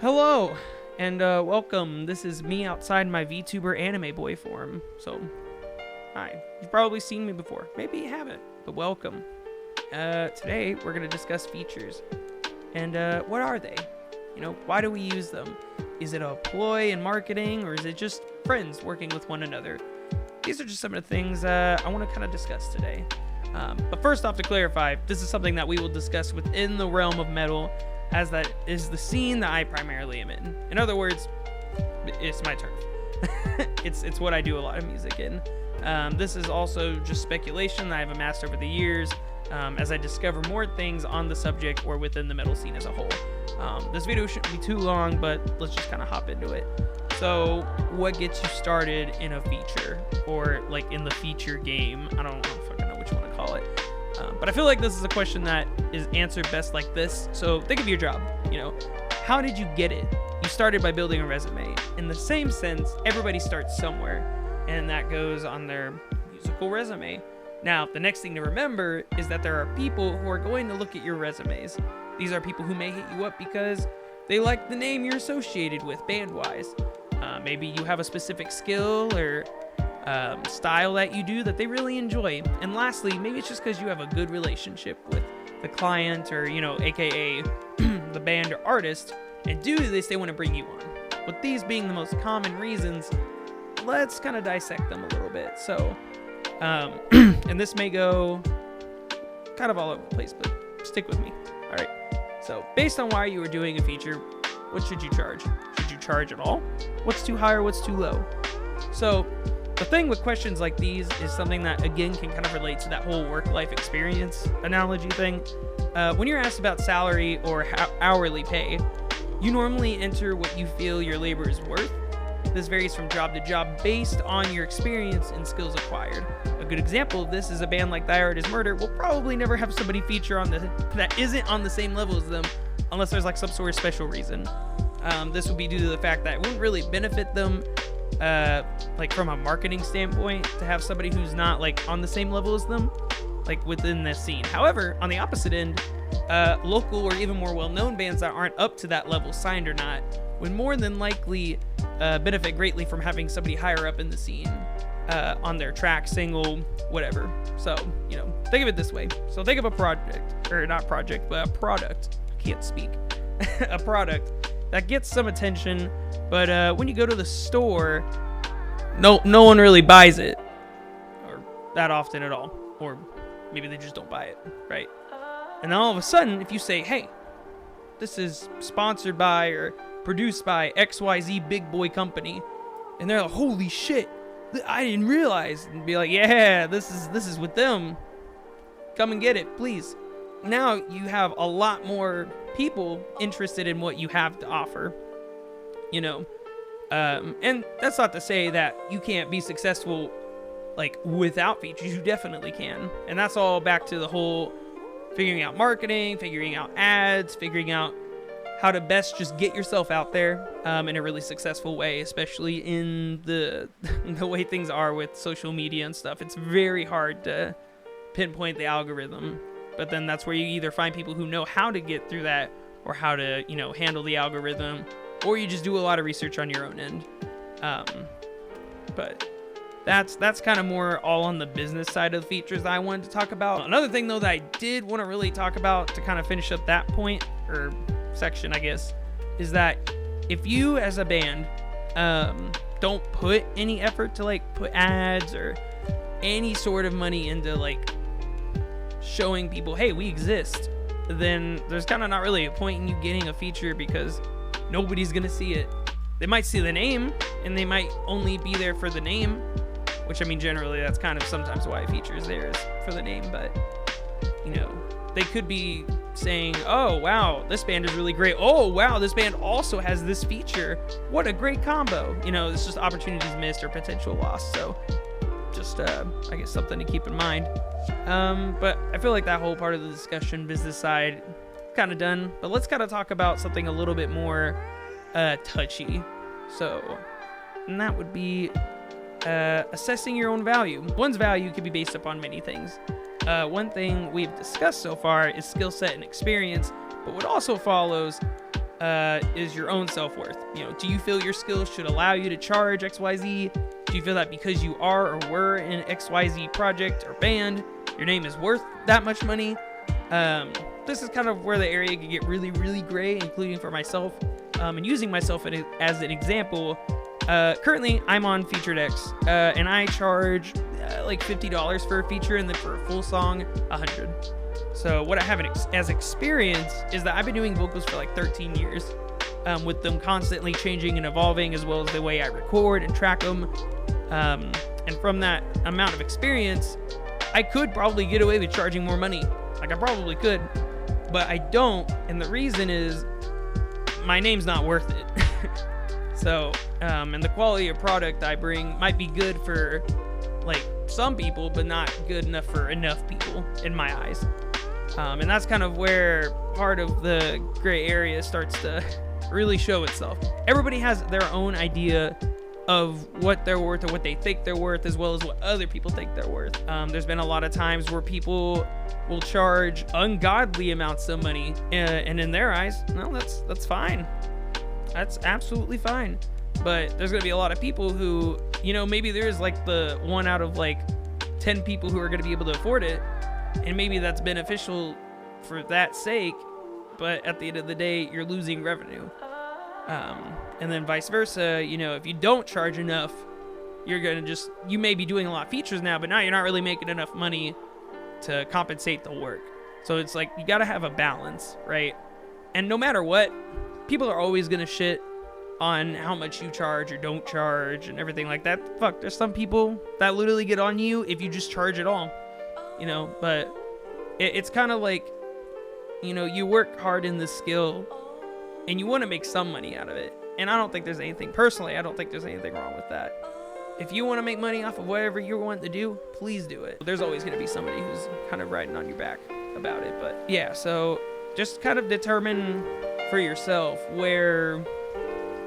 Hello, and welcome. This is me outside my VTuber anime boy form. So, hi. You've probably seen me before. Maybe you haven't, but welcome. Today, we're going to discuss features. And what are they? Why do we use them? Is it a ploy in marketing, or is it just friends working with one another? These are just some of the things I want to kind of discuss today. But first off, to clarify, this is something that we will discuss within the realm of metal, as that is the scene that I primarily am in. In other words, it's my turf. It's what I do a lot of music in. This is also just speculation that I've amassed over the years as I discover more things on the subject or within the metal scene as a whole. This video shouldn't be too long, but let's just kind of hop into it. So, what gets you started in a feature, or like in the feature game? I don't fucking know which one to call it. But I feel like this is a question that is answered best like this. So think of your job. How did you get it? You started by building a resume. In the same sense, everybody starts somewhere, and that goes on their musical resume. Now, the next thing to remember is that there are people who are going to look at your resumes. These are people who may hit you up because they like the name you're associated with band-wise. Maybe you have a specific skill or style that you do that they really enjoy. And lastly, maybe it's just because you have a good relationship with the client or, aka the band or artist, and due to this, they want to bring you on. With these being the most common reasons, let's kind of dissect them a little bit. So, and this may go kind of all over the place, but stick with me. All right. So, based on why you were doing a feature, what should you charge? Should you charge at all? What's too high or what's too low? So, the thing with questions like these is something that, again, can kind of relate to that whole work-life experience analogy thing. When you're asked about salary or hourly pay, you normally enter what you feel your labor is worth. This varies from job to job based on your experience and skills acquired. A good example of this is a band like Thy Art Is Murder will probably never have somebody feature that isn't on the same level as them unless there's like some sort of special reason. This would be due to the fact that it wouldn't really benefit them like from a marketing standpoint to have somebody who's not like on the same level as them, like within this scene. However, on the opposite end, local or even more well-known bands that aren't up to that level, signed or not, would more than likely benefit greatly from having somebody higher up in the scene on their track, single, whatever. So, think of it this way. So think of a project, or not project, but a product. I can't speak. A product that gets some attention, but when you go to the store, no one really buys it, or that often at all, or maybe they just don't buy it, right? And then all of a sudden, if you say, hey, this is sponsored by or produced by XYZ big boy company, and they're like, holy shit, I didn't realize, and be like, yeah, this is with them, come and get it, please. Now you have a lot more people interested in what you have to offer, and that's not to say that you can't be successful like without features. You definitely can, and that's all back to the whole figuring out marketing, figuring out ads, figuring out how to best just get yourself out there in a really successful way, especially in the way things are with social media and stuff. It's very hard to pinpoint the algorithm. But then that's where you either find people who know how to get through that, or how to, handle the algorithm, or you just do a lot of research on your own end. But that's kind of more all on the business side of the features that I wanted to talk about. Another thing, though, that I did want to really talk about to kind of finish up that point, or section, I guess, is that if you as a band don't put any effort to like put ads or any sort of money into like showing people, hey, we exist, then there's kind of not really a point in you getting a feature, because nobody's gonna see it. They might see the name, and they might only be there for the name, which, I mean, generally that's kind of sometimes why a feature is there, is for the name. But they could be saying, oh wow, this band is really great, oh wow, this band also has this feature, what a great combo. It's just opportunities missed or potential lost. So just I guess something to keep in mind. But I feel like that whole part of the discussion, business side, kind of done. But let's kind of talk about something a little bit more touchy. So, and that would be assessing your own value. One's value could be based upon many things. One thing we've discussed so far is skill set and experience, but what also follows is your own self-worth. Do you feel your skills should allow you to charge XYZ? Do you feel that because you are or were in an XYZ project or band, your name is worth that much money? This is kind of where the area can get really, really gray, including for myself. And using myself as an example, currently I'm on Featured X, and I charge like $50 for a feature, and then for a full song, $100. So what I have as experience is that I've been doing vocals for like 13 years, with them constantly changing and evolving, as well as the way I record and track them. And from that amount of experience, I could probably get away with charging more money. Like, I probably could, but I don't. And the reason is my name's not worth it. So, and the quality of product I bring might be good for like some people, but not good enough for enough people in my eyes. And that's kind of where part of the gray area starts to really show itself. Everybody has their own idea of what they're worth, or what they think they're worth, as well as what other people think they're worth. There's been a lot of times where people will charge ungodly amounts of money, and in their eyes, no, that's fine. That's absolutely fine. But there's gonna be a lot of people who, maybe there's like the 1 out of like 10 people who are gonna be able to afford it, and maybe that's beneficial for that sake, but at the end of the day, you're losing revenue. And then vice versa, if you don't charge enough, you may be doing a lot of features now, but now you're not really making enough money to compensate the work. So it's like, you gotta have a balance, right? And no matter what, people are always gonna shit on how much you charge or don't charge and everything like that. Fuck, there's some people that literally get on you if you just charge it all, but it's kind of like, you work hard in this skill and you want to make some money out of it. And I don't think there's anything wrong with that. If you want to make money off of whatever you want to do, please do it. There's always going to be somebody who's kind of riding on your back about it. But yeah, so just kind of determine for yourself where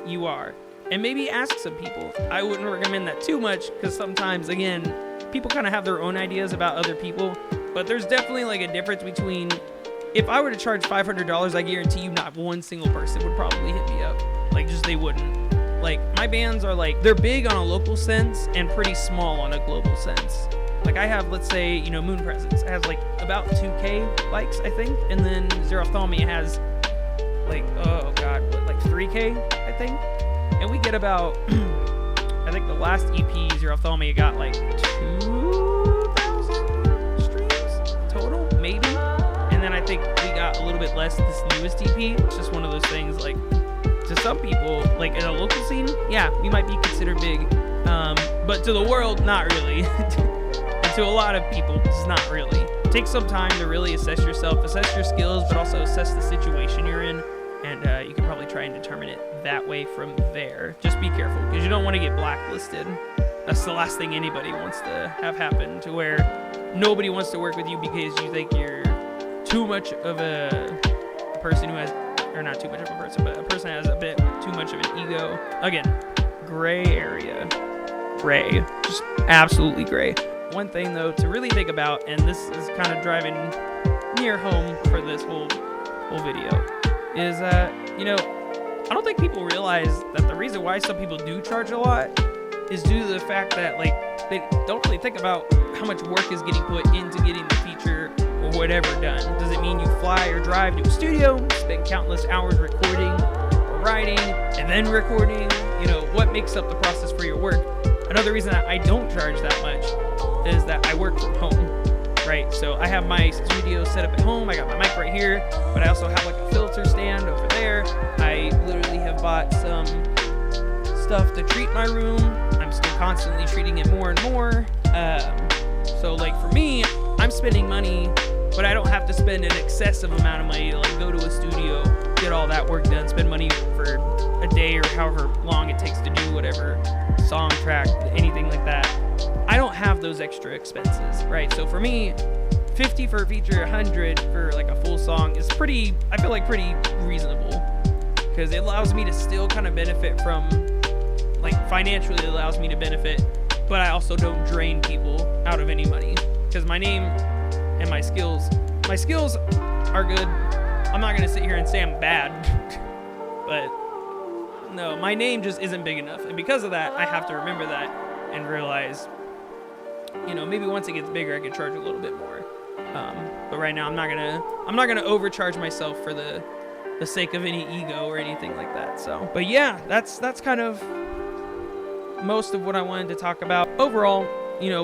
you are. And maybe ask some people. I wouldn't recommend that too much, because sometimes, again, people kind of have their own ideas about other people. But there's definitely like a difference between, if I were to charge $500, I guarantee you not one single person would probably hit me up. Like, just they wouldn't. Like, my bands are like, they're big on a local sense and pretty small on a global sense. Like, I have, let's say, Moon Presence. It has like about 2K likes, I think. And then Zero Ophthalmia has like, like 3K, I think. And we get about, I think the last EP, Zero Ophthalmia, got like 2,000 streams total, maybe. And then I think we got a little bit less this newest EP. It's just one of those things, like, to some people, like in a local scene, yeah, we might be considered big. But to the world, not really. And to a lot of people, it's not really. Take some time to really assess yourself, assess your skills, but also assess the situation you're in. And you can probably try and determine it that way from there. Just be careful, because you don't want to get blacklisted. That's the last thing anybody wants to have happen, to where nobody wants to work with you because you think you're too much of a person who has, or not too much of a person, but a person has a bit too much of an ego. Again, gray area. Gray. Just absolutely gray. One thing, though, to really think about, and this is kind of driving near home for this whole video, is I don't think people realize that the reason why some people do charge a lot is due to the fact that, like, they don't really think about how much work is getting put into getting the feature or whatever done. Does it mean you fly or drive to a studio, spend countless hours recording or writing and then recording? What makes up the process for your work? Another reason that I don't charge that much is that I work from home. Right, so I have my studio set up at home. I got my mic right here, but I also have like a filter stand over there. I literally have bought some stuff to treat my room. I'm still constantly treating it more and more. So like for me, I'm spending money, but I don't have to spend an excessive amount of money to like go to a studio, get all that work done, spend money for a day or however long it takes to do whatever song, track, anything like that. I don't have those extra expenses, right? So for me, $50 for a feature, $100 for like a full song is pretty reasonable, because it allows me to still kind of benefit from, like, financially it allows me to benefit, but I also don't drain people out of any money, because my name and my skills are good. I'm not going to sit here and say I'm bad. But no, my name just isn't big enough, and because of that, I have to remember that and realize, maybe once it gets bigger, I can charge a little bit more. But right now, I'm not gonna overcharge myself for the sake of any ego or anything like that. So, but yeah, that's kind of most of what I wanted to talk about. Overall,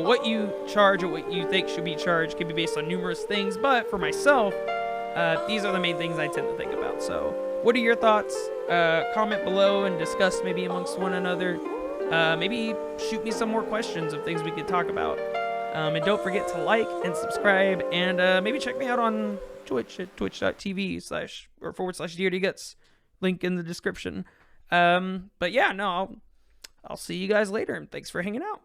what you charge or what you think should be charged can be based on numerous things, but for myself, these are the main things I tend to think about. So what are your thoughts? Comment below and discuss maybe amongst one another. Maybe shoot me some more questions of things we could talk about. And don't forget to like and subscribe, and maybe check me out on Twitch at twitch.tv//DRDGuts. Link in the description. But yeah, no, I'll see you guys later, and thanks for hanging out.